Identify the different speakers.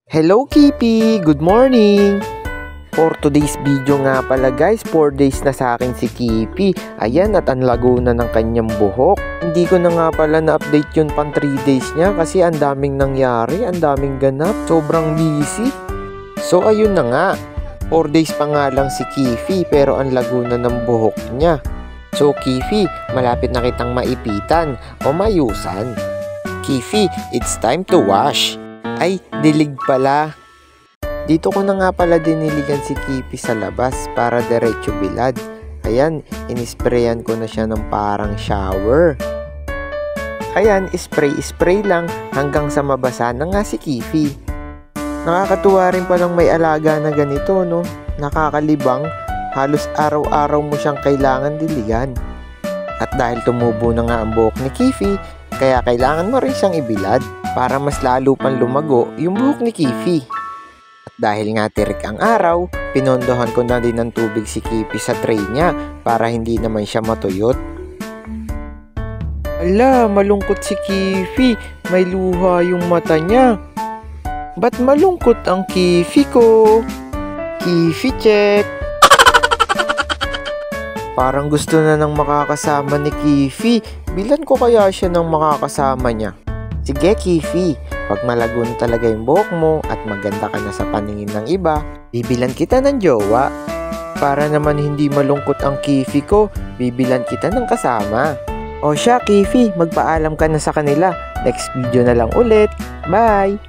Speaker 1: Hello Kipi! Good morning! For today's video nga pala guys, 4 days na sa akin si Kipi. Ayan, at ang lago na ng kanyang buhok. Hindi ko na nga pala na-update yun pang 3 days niya kasi ang daming nangyari, ang daming ganap, sobrang busy. So ayun na nga, 4 days pa nga lang si Kifi pero ang lago na ng buhok niya. So Kifi, malapit na kitang maipitan o mayusan. Kifi, it's time to wash. Ay, dilig pala. Dito ko na nga pala diniligan si Kipi sa labas para diretso bilad. Ayan, inisprayan ko na siya ng parang shower. Ayan, spray lang hanggang sa mabasa na nga si Kifi. Nakakatuwa rin palang may alaga na ganito, no? Nakakalibang, halos araw-araw mo siyang kailangan diligan. At dahil tumubo na nga ang buhok ni Kifi, kaya kailangan mo rin siyang ibilad para mas lalo pang lumago yung buhok ni Kifi. At dahil nga tirik ang araw, pinondohan ko na din ng tubig si Kifi sa tray niya para hindi naman siya matuyot. Ala, malungkot si Kifi, may luha yung mata niya. Ba't malungkot ang Kifi ko? Kifi check! Parang gusto na ng makakasama ni Kifi. Bilan ko kaya siya ng makakasama niya? Sige Kifi, pag malago na talaga yung buhok mo at maganda ka na sa paningin ng iba, bibilan kita ng jowa. Para naman hindi malungkot ang Kifi ko, bibilan kita ng kasama. O siya Kifi, magpaalam ka na sa kanila. Next video na lang ulit. Bye!